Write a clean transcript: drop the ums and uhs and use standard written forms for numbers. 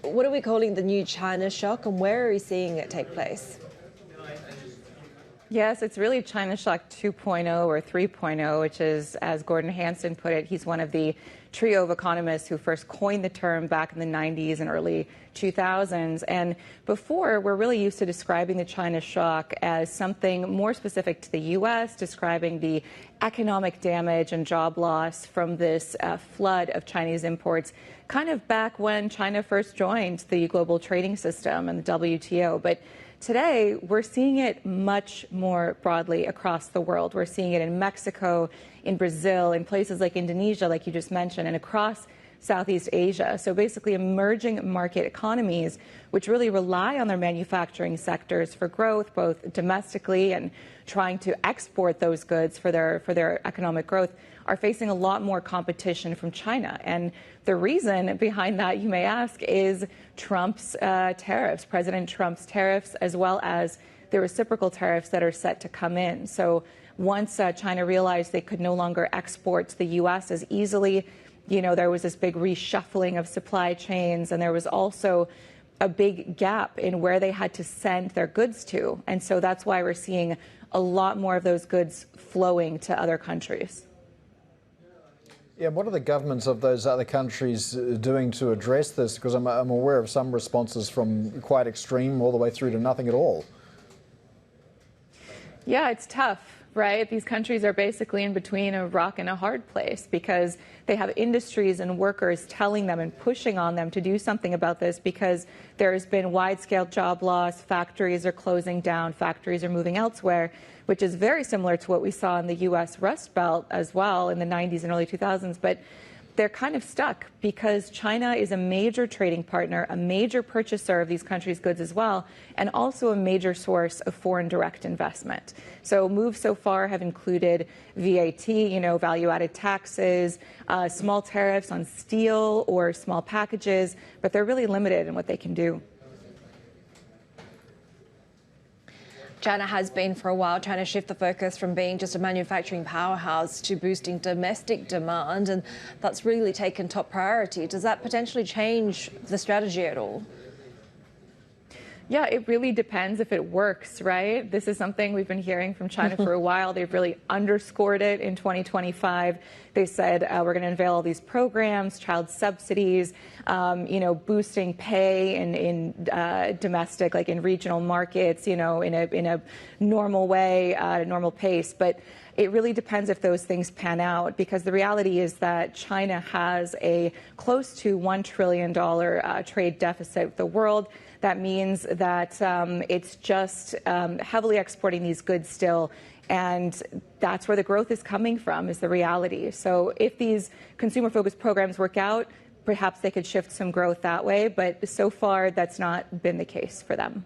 what are we calling the new China shock, and where are we seeing it take place? Yes, it's really China Shock 2.0 or 3.0, which is, as Gordon Hanson put it, he's one of the trio of economists who first coined the term back in the 90s and early 2000s. And before, we're really used to describing the China shock as something more specific to the U.S., describing the economic damage and job loss from this flood of Chinese imports, kind of back when China first joined the global trading system and the WTO. But today, we're seeing it much more broadly across the world. We're seeing it in Mexico, in Brazil, in places like Indonesia, like you just mentioned, and across Southeast Asia. So basically emerging market economies, which really rely on their manufacturing sectors for growth, both domestically and trying to export those goods for their economic growth, are facing a lot more competition from China. And the reason behind that, you may ask, is Trump's tariffs, President Trump's tariffs, as well as the reciprocal tariffs that are set to come in. So once China realized they could no longer export to the U.S. as easily, there was this big reshuffling of supply chains, and there was also a big gap in where they had to send their goods to. And so that's why we're seeing a lot more of those goods flowing to other countries. Yeah, what are the governments of those other countries doing to address this? Because I'm aware of some responses from quite extreme all the way through to nothing at all. Yeah, it's tough, right? These countries are basically in between a rock and a hard place because they have industries and workers telling them and pushing on them to do something about this because there has been wide-scale job loss, factories are closing down, factories are moving elsewhere, which is very similar to what we saw in the U.S. Rust Belt as well in the 90s and early 2000s. But they're kind of stuck because China is a major trading partner, a major purchaser of these countries' goods as well, and also a major source of foreign direct investment. So moves so far have included VAT, value-added taxes, small tariffs on steel or small packages, but they're really limited in what they can do. China has been for a while trying to shift the focus from being just a manufacturing powerhouse to boosting domestic demand, and that's really taken top priority. Does that potentially change the strategy at all? Yeah, it really depends if it works, right? This is something we've been hearing from China for a while. They've really underscored it in 2025. They said we're going to unveil all these programs, child subsidies, boosting pay in domestic, like in regional markets, in a normal way, at a normal pace. But it really depends if those things pan out, because the reality is that China has a close to $1 trillion trade deficit with the world. That means that it's just heavily exporting these goods still. And that's where the growth is coming from, is the reality. So if these consumer-focused programs work out, perhaps they could shift some growth that way. But so far, that's not been the case for them.